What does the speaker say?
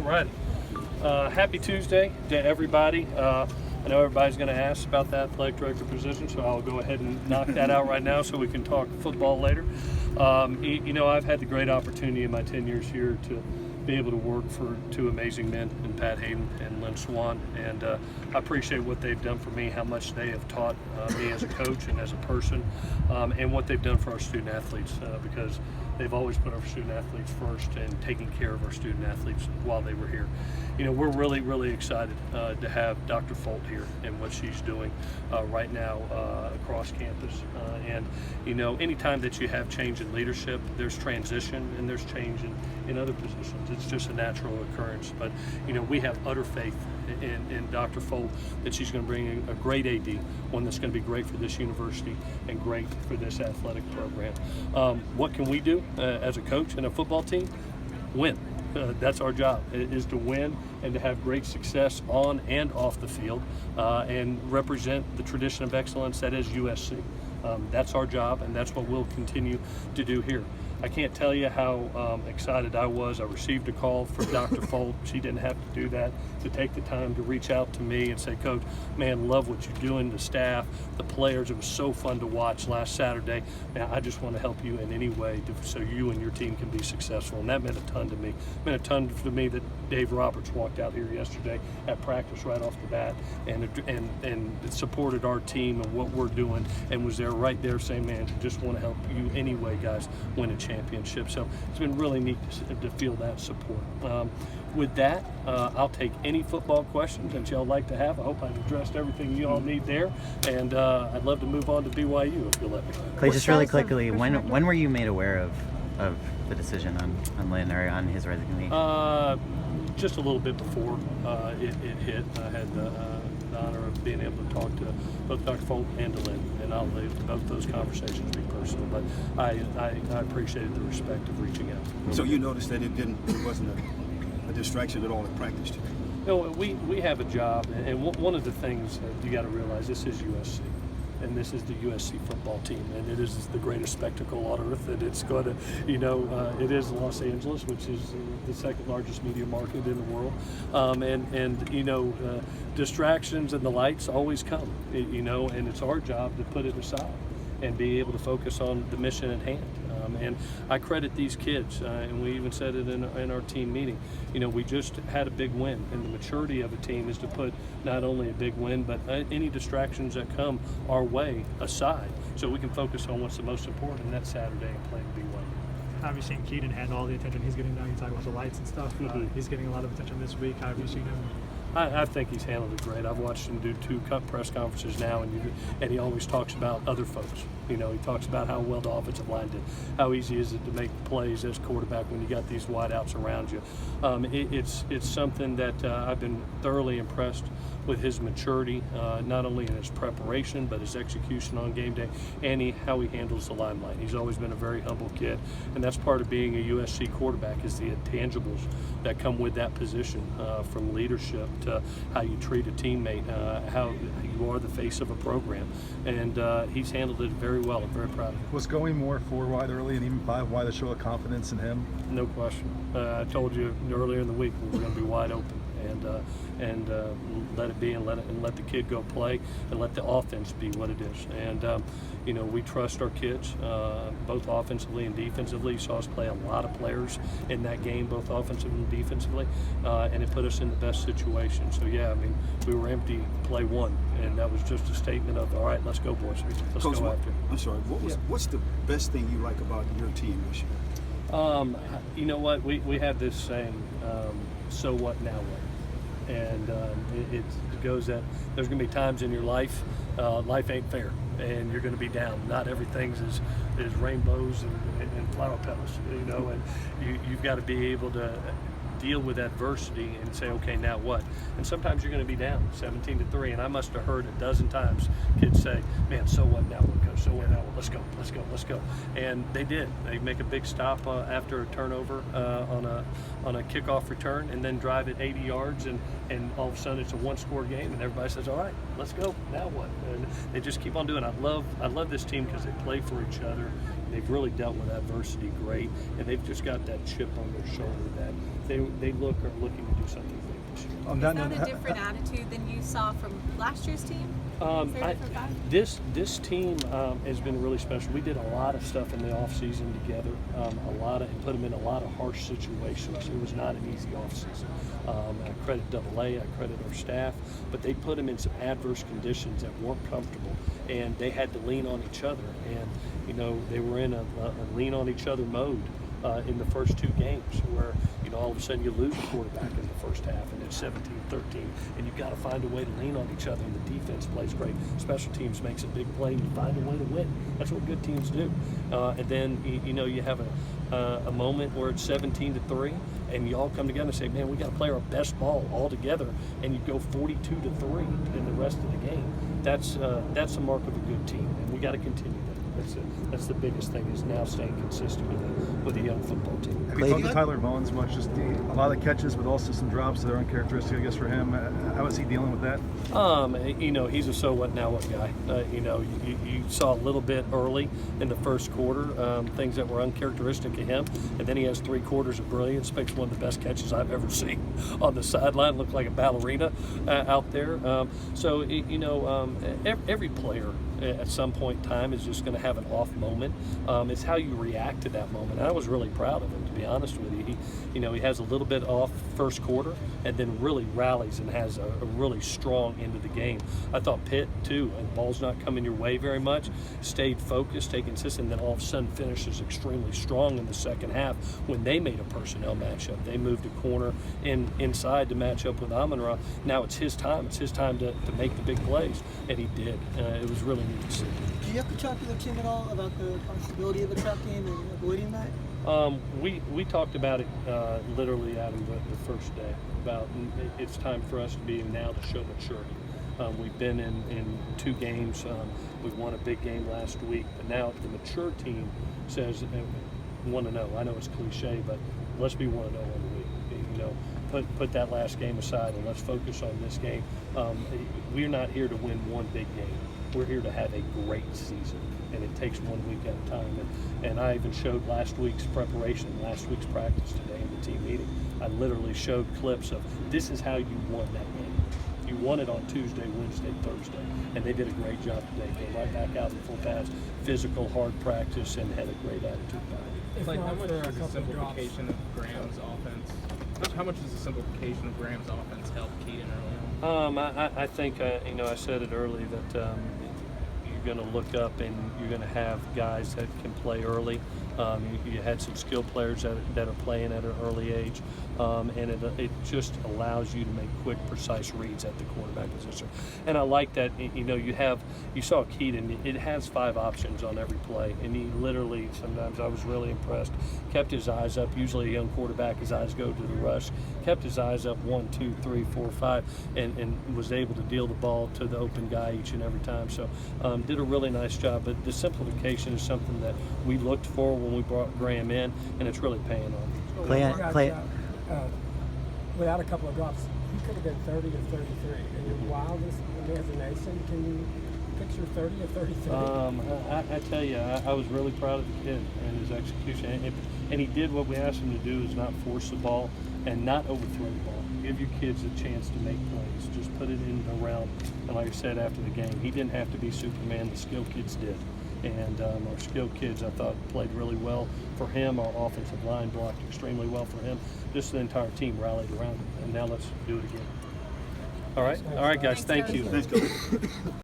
Alrighty. Happy Tuesday to everybody. I know everybody's going to ask about the athletic director position, so I'll go ahead and knock that out right now so we can talk football later. I've had the great opportunity in my 10 years here to be able to work for two amazing men in Pat Helton and Lynn Swann, and I appreciate what they've done for me, how much they have taught me as a coach and as a person, and what they've done for our student athletes, because they've always put our student athletes first and taking care of our student athletes while they were here. We're really, really excited to have Dr. Folt here and what she's doing right now across campus. Anytime that you have change in leadership, there's transition and there's change in other positions. It's just a natural occurrence. But, we have utter faith in Dr. Folt that she's going to bring in a great AD, one that's going to be great for this university and great for this athletic program. What can we do as a coach and a football team? Win. That's our job, is to win and to have great success on and off the field and represent the tradition of excellence that is USC. That's our job, and that's what we'll continue to do here. I can't tell you how excited I was. I received a call from Dr. Folt. She didn't have to do that, to take the time to reach out to me and say, Coach, man, love what you're doing, the staff, the players. It was so fun to watch last Saturday. Man, I just want to help you in any way so you and your team can be successful. And that meant a ton to me. It meant a ton to me that Dave Roberts walked out here yesterday at practice right off the bat and supported our team and what we're doing and was there right there saying, man, just want to help you anyway, guys, win a championship. So it's been really neat to feel that support. With that, I'll take any football questions that y'all like to have. I hope I've addressed everything you all need there, and I'd love to move on to BYU if you'll let me. Clay, just really quickly, when were you made aware of the decision on Lynn or on his resignation? Just a little bit before it hit. I had the honor of being able to talk to both Dr. Folt and to Lynn, and I'll leave both those conversations be personal, but I appreciated the respect of reaching out. So you noticed that it wasn't a distraction at all at practice? We have a job, and one of the things that you got to realize, this is USC. And this is the USC football team, and it is the greatest spectacle on earth. And it's going to, it is Los Angeles, which is the second largest media market in the world. Distractions and the lights always come, and it's our job to put it aside and be able to focus on the mission at hand. And I credit these kids, and we even said it in our team meeting. We just had a big win, and the maturity of a team is to put not only a big win, but any distractions that come our way aside, so we can focus on what's the most important, and that's Saturday and playing BYU. How have you seen Keaton handle all the attention he's getting now? You talk about the lights and stuff. He's getting a lot of attention this week. How have you seen him? I think he's handled it great. I've watched him do 2 press conferences now, and he always talks about other folks. He talks about how well the offensive line did, how easy is it to make plays as quarterback when you got these wideouts around you. It's something that I've been thoroughly impressed with his maturity, not only in his preparation, but his execution on game day, and how he handles the limelight. He's always been a very humble kid, and that's part of being a USC quarterback, is the intangibles that come with that position, from leadership to how you treat a teammate, how you are the face of a program, and he's handled it very well. I'm very proud of him. Was going more 4 wide early and even 5 wide a show of confidence in him? No question. I told you earlier in the week we were going to be wide open, and let it be, and let the kid go play, and let the offense be what it is. And we trust our kids, both offensively and defensively. You saw us play a lot of players in that game, both offensively and defensively, and it put us in the best situation. So yeah, we were empty play 1, and that was just a statement of, all right, let's go, boys. Let's Coach, go after it. I'm sorry. What's the best thing you like about your team this year? You know what? We have this saying, so what, now what? And it goes that there's going to be times in your life, life ain't fair, and you're going to be down. Not everything's is rainbows and flower petals, and you've got to be able to deal with adversity and say, okay, now what? And sometimes you're going to be down 17-3, and I must have heard a dozen times kids say, man, so what now, coach? So what now? Let's go. And they did. They make a big stop after a turnover on a kickoff return, and then drive it 80 yards, and all of a sudden it's a 1-score game, and everybody says, all right, let's go. Now what? And they just keep on doing it. I love this team because they play for each other. They've really dealt with adversity great, and they've just got that chip on their shoulder that they are looking to do something big this year. Is that a different attitude than you saw from last year's team? Is there a different vibe? This team has been really special. We did a lot of stuff in the off season together, and put them in a lot of harsh situations. It was not an easy off season. I credit AA, I credit our staff, but they put them in some adverse conditions that weren't comfortable, and they had to lean on each other. And they were in a lean on each other mode in the first 2 games, where all of a sudden you lose a quarterback in the first half and it's 17-13, and you've got to find a way to lean on each other, and the defense plays great. Special teams makes a big play and you find a way to win. That's what good teams do. And then you have a moment where it's 17-3 and you all come together and say, man, we got to play our best ball all together, and you go 42-3 in the rest of the game. That's a mark of a good team, and we got to continue that. That's the biggest thing, is now staying consistent with a young football team. Have you talked to Tyler Bones much? Just a lot of catches, but also some drops that are uncharacteristic, I guess, for him. How is he dealing with that? He's a so what now what guy. You saw a little bit early in the first quarter, things that were uncharacteristic of him, and then he has 3 quarters of brilliance. Makes one of the best catches I've ever seen on the sideline. Looked like a ballerina out there. Every player at some point in time is just going to have an off moment. It's how you react to that moment. And I was really proud of him, to be honest with you. He has a little bit off first quarter and then really rallies and has a really strong end of the game. I thought Pitt too, and the ball's not coming your way very much, stayed focused, stayed consistent, and then all of a sudden finishes extremely strong in the second half when they made a personnel matchup. They moved a corner inside to match up with Amon-Ra. Now it's his time. It's his time to make the big plays, and he did. It was really neat to see. Do you have to talk to the team at all about the possibility of a trap game and avoiding that? We talked about it literally out of the first day, about it's time for us to be now to show maturity. We've been in 2 games. We won a big game last week, but now the mature team says 1-0. I know it's cliche, but let's be 1-0 on the week. Put that last game aside and let's focus on this game. We're not here to win one big game. We're here to have a great season, and it takes 1 week at a time. And I even showed last week's preparation, last week's practice today in the team meeting. I literally showed clips of this is how you won that game. You won it on Tuesday, Wednesday, Thursday, and they did a great job today. They right back out in full pads, physical, hard practice, and had a great attitude about it. Like, how much does the simplification of Graham's offense? How much does the simplification of Graham's offense help Keaton early on? I think I said it early that you're going to look up and you're going to have guys that can play early. You had some skilled players that are playing at an early age, and it just allows you to make quick, precise reads at the quarterback position. And I like that. You saw Keaton. It has 5 options on every play, and he literally, sometimes I was really impressed, kept his eyes up. Usually a young quarterback, his eyes go to the rush. Kept his eyes up 1, 2, 3, 4, 5, and was able to deal the ball to the open guy each and every time. So did a really nice job. But the simplification is something that we looked for when we brought Graham in, and it's really paying off. Without a couple of drops, he could have been 30 or 33. In your wildest imagination, can you picture 30 or 33? I tell you, I was really proud of the kid and his execution. And he did what we asked him to do, is not force the ball and not overthrow the ball. Give your kids a chance to make plays. Just put it in the realm. And like I said after the game, he didn't have to be Superman. The skilled kids did. And our skilled kids, I thought, played really well for him. Our offensive line blocked extremely well for him. Just the entire team rallied around him. And now let's do it again. All right, guys. Thank you. Thanks, Coach.